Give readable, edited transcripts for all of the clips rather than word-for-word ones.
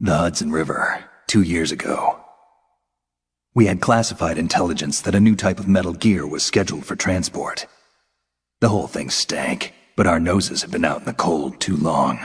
The Hudson River, 2 years ago. We had classified intelligence that a new type of metal gear was scheduled for transport. The whole thing stank, but our noses had been out in the cold too long.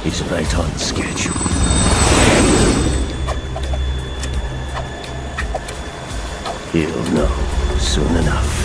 He's right on schedule. He'll know soon enough.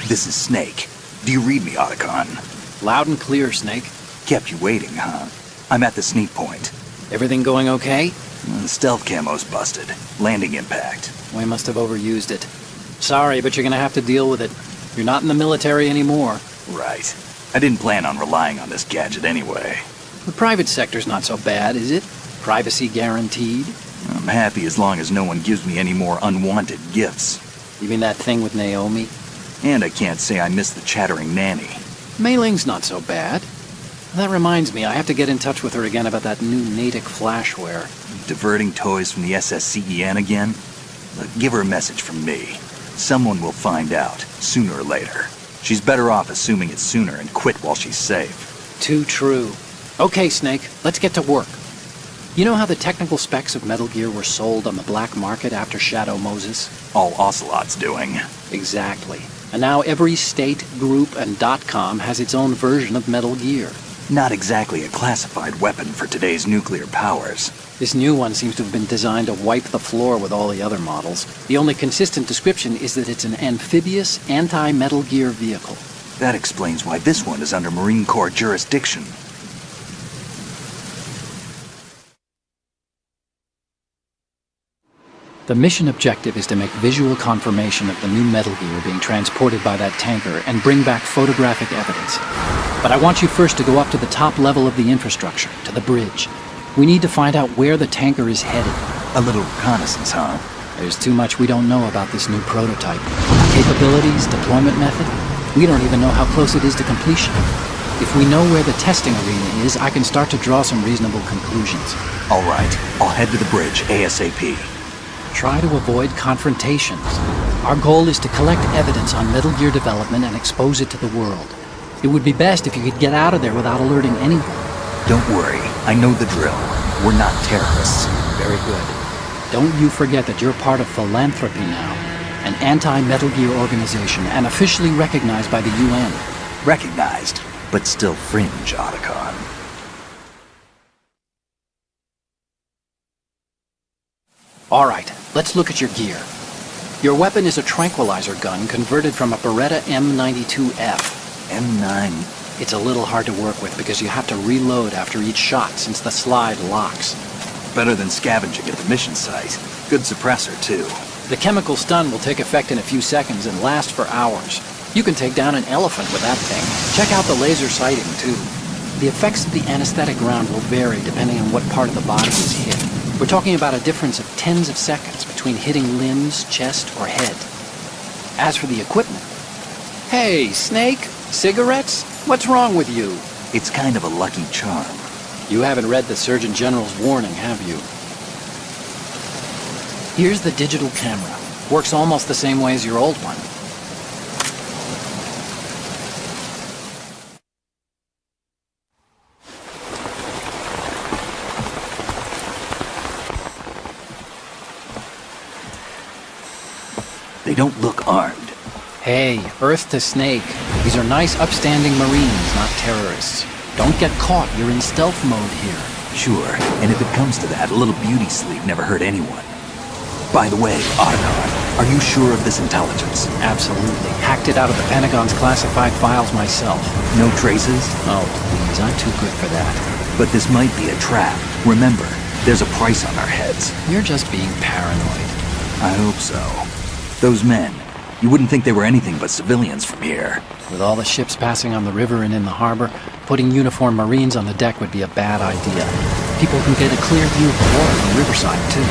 This is Snake. Do you read me, Otacon? Loud and clear, Snake. Kept you waiting, huh? I'm at the sneak point. Everything going okay? The stealth camo's busted. Landing impact. We must have overused it. Sorry, but you're gonna have to deal with it. You're not in the military anymore. Right. I didn't plan on relying on this gadget anyway. The private sector's not so bad, is it? Privacy guaranteed? I'm happy as long as no one gives me any more unwanted gifts. You mean that thing with Naomi? And I can't say I miss the chattering nanny. Mei Ling's not so bad. That reminds me, I have to get in touch with her again about that new Natick flashware. Diverting toys from the SSCEN again? Look, give her a message from me. Someone will find out, sooner or later. She's better off assuming it sooner and quit while she's safe. Too true. Okay, Snake, let's get to work. You know how the technical specs of Metal Gear were sold on the black market after Shadow Moses? All Ocelot's doing. Exactly. And now every state, group, and .com has its own version of Metal Gear. Not exactly a classified weapon for today's nuclear powers. This new one seems to have been designed to wipe the floor with all the other models. The only consistent description is that it's an amphibious, anti-Metal Gear vehicle. That explains why this one is under Marine Corps jurisdiction. The mission objective is to make visual confirmation of the new Metal Gear being transported by that tanker and bring back photographic evidence. But I want you first to go up to the top level of the infrastructure, to the bridge. We need to find out where the tanker is headed. A little reconnaissance, huh? There's too much we don't know about this new prototype. Capabilities, deployment method. We don't even know how close it is to completion. If we know where the testing arena is, I can start to draw some reasonable conclusions. All right, I'll head to the bridge ASAP. Try to avoid confrontations. Our goal is to collect evidence on Metal Gear development and expose it to the world. It would be best if you could get out of there without alerting anyone. Don't worry, I know the drill. We're not terrorists. Very good. Don't you forget that you're part of Philanthropy now, an anti-Metal Gear organization and officially recognized by the UN. Recognized, but still fringe, Otacon. All right, let's look at your gear. Your weapon is a tranquilizer gun converted from a Beretta M92F. M9. It's a little hard to work with because you have to reload after each shot since the slide locks. Better than scavenging at the mission site. Good suppressor, too. The chemical stun will take effect in a few seconds and last for hours. You can take down an elephant with that thing. Check out the laser sighting, too. The effects of the anesthetic round will vary depending on what part of the body is hit. We're talking about a difference of tens of seconds between hitting limbs, chest, or head. As for the equipment... Hey, Snake? Cigarettes? What's wrong with you? It's kind of a lucky charm. You haven't read the Surgeon General's warning, have you? Here's the digital camera. Works almost the same way as your old one. They don't look armed. Hey, Earth to Snake. These are nice, upstanding Marines, not terrorists. Don't get caught. You're in stealth mode here. Sure, and if it comes to that, a little beauty sleep never hurt anyone. By the way, Otacon, are you sure of this intelligence? Absolutely. Hacked it out of the Pentagon's classified files myself. No traces? Oh, please, I'm too good for that. But this might be a trap. Remember, there's a price on our heads. You're just being paranoid. I hope so. Those men, you wouldn't think they were anything but civilians from here. With all the ships passing on the river and in the harbor, putting uniformed Marines on the deck would be a bad idea. People can get a clear view of the water from Riverside, too.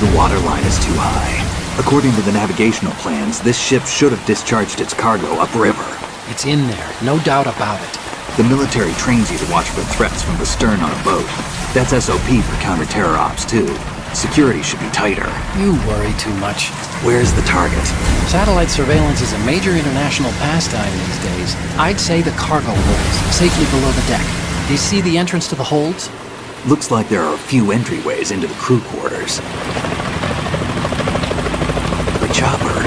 The water line is too high. According to the navigational plans, this ship should have discharged its cargo upriver. It's in there, no doubt about it. The military trains you to watch for threats from the stern on a boat. That's SOP for counter-terror ops, too. Security should be tighter. You worry too much. Where's the target? Satellite surveillance is a major international pastime these days. I'd say the cargo holds, safely below the deck. Do you see the entrance to the holds? Looks like there are a few entryways into the crew quarters. The chopper.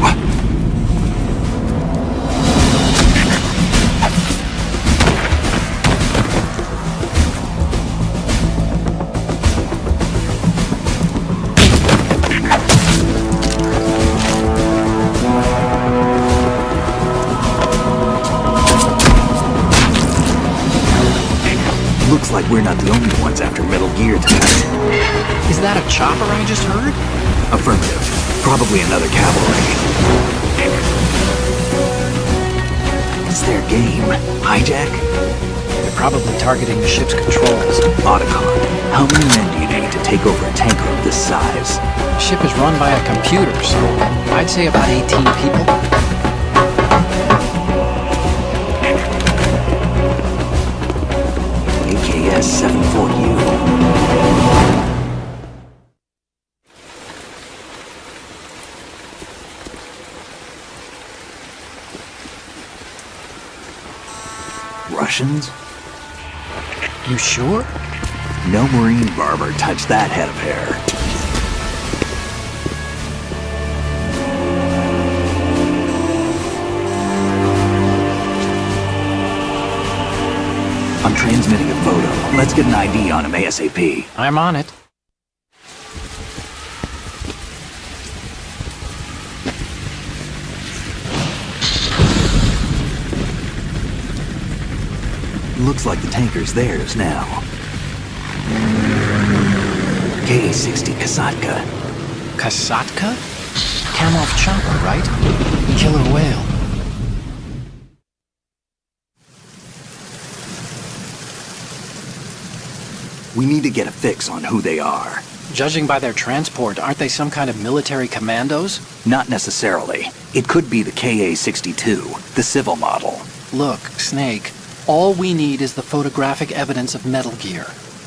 What? Looks like we're not the only ones after Metal Gear tonight. Is that a chopper I just heard? Affirmative. Probably another cavalry. What's their game? Hijack? They're probably targeting the ship's controls. Otacon, how many men do you need to take over a tanker of this size? The ship is run by a computer, so I'd say about 18 people. AKS-74U. Russians? You sure? No marine barber touched that head of hair. I'm transmitting a photo. Let's get an ID on him ASAP. I'm on it. Looks like the tanker's theirs now. KA-60 Kasatka. Kasatka? Kamov chopper, right? Killer whale. We need to get a fix on who they are. Judging by their transport, aren't they some kind of military commandos? Not necessarily. It could be the KA-62, the civil model. Look, Snake, all we need is the photographic evidence of Metal Gear.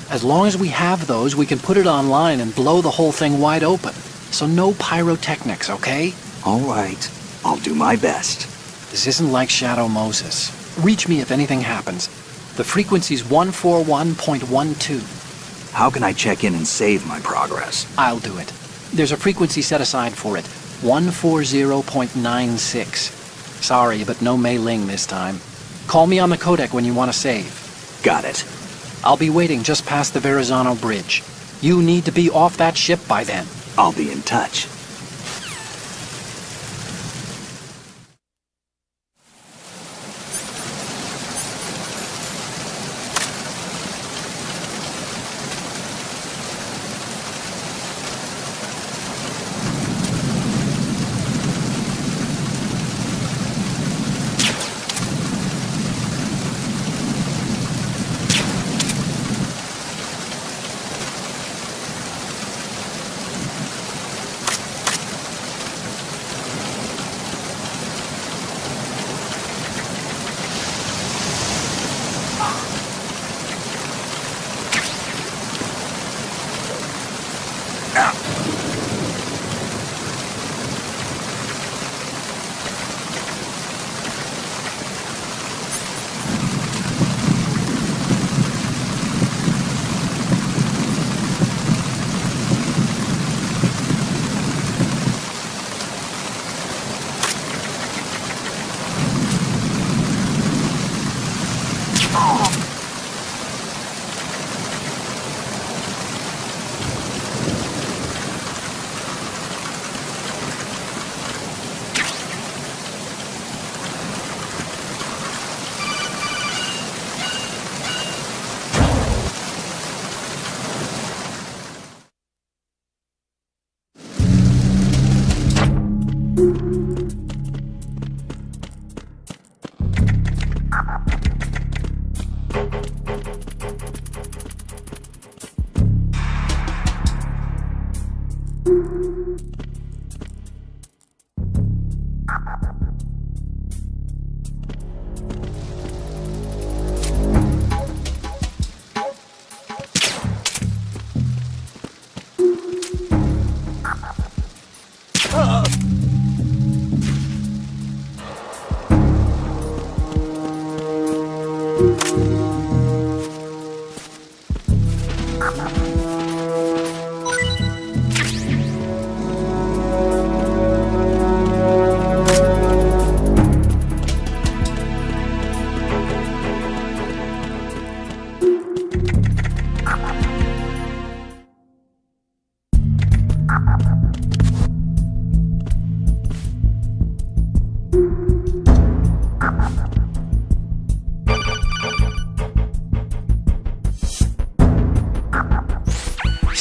As long as we have those, we can put it online and blow the whole thing wide open. So no pyrotechnics, okay? All right. I'll do my best. This isn't like Shadow Moses. Reach me if anything happens. The frequency's 141.12. How can I check in and save my progress? I'll do it. There's a frequency set aside for it. 140.96. Sorry, but no Mei Ling this time. Call me on the codec when you want to save. Got it. I'll be waiting just past the Verrazano Bridge. You need to be off that ship by then. I'll be in touch.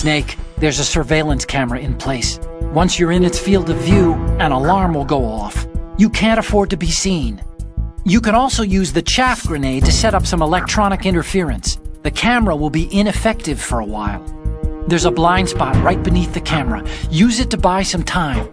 Snake, there's a surveillance camera in place. Once you're in its field of view, an alarm will go off. You can't afford to be seen. You can also use the chaff grenade to set up some electronic interference. The camera will be ineffective for a while. There's a blind spot right beneath the camera. Use it to buy some time.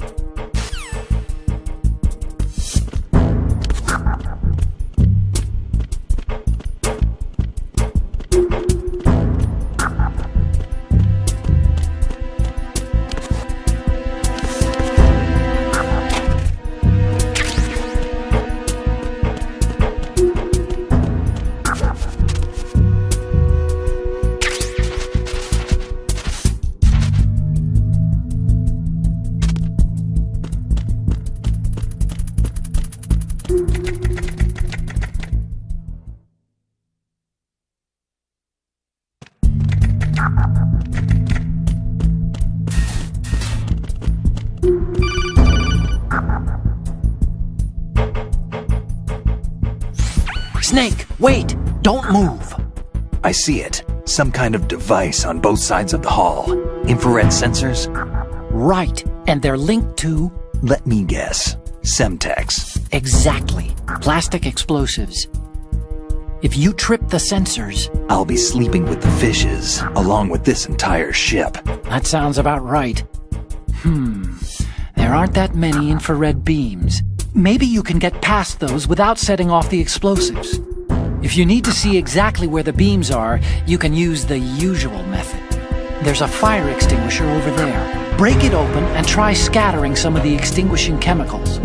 Snake, wait! Don't move! I see it. Some kind of device on both sides of the hall. Infrared sensors? Right, and they're linked to... Let me guess. Semtex. Exactly. Plastic explosives. If you trip the sensors... I'll be sleeping with the fishes, along with this entire ship. That sounds about right. There aren't that many infrared beams. Maybe you can get past those without setting off the explosives. If you need to see exactly where the beams are, you can use the usual method. There's a fire extinguisher over there. Break it open and try scattering some of the extinguishing chemicals.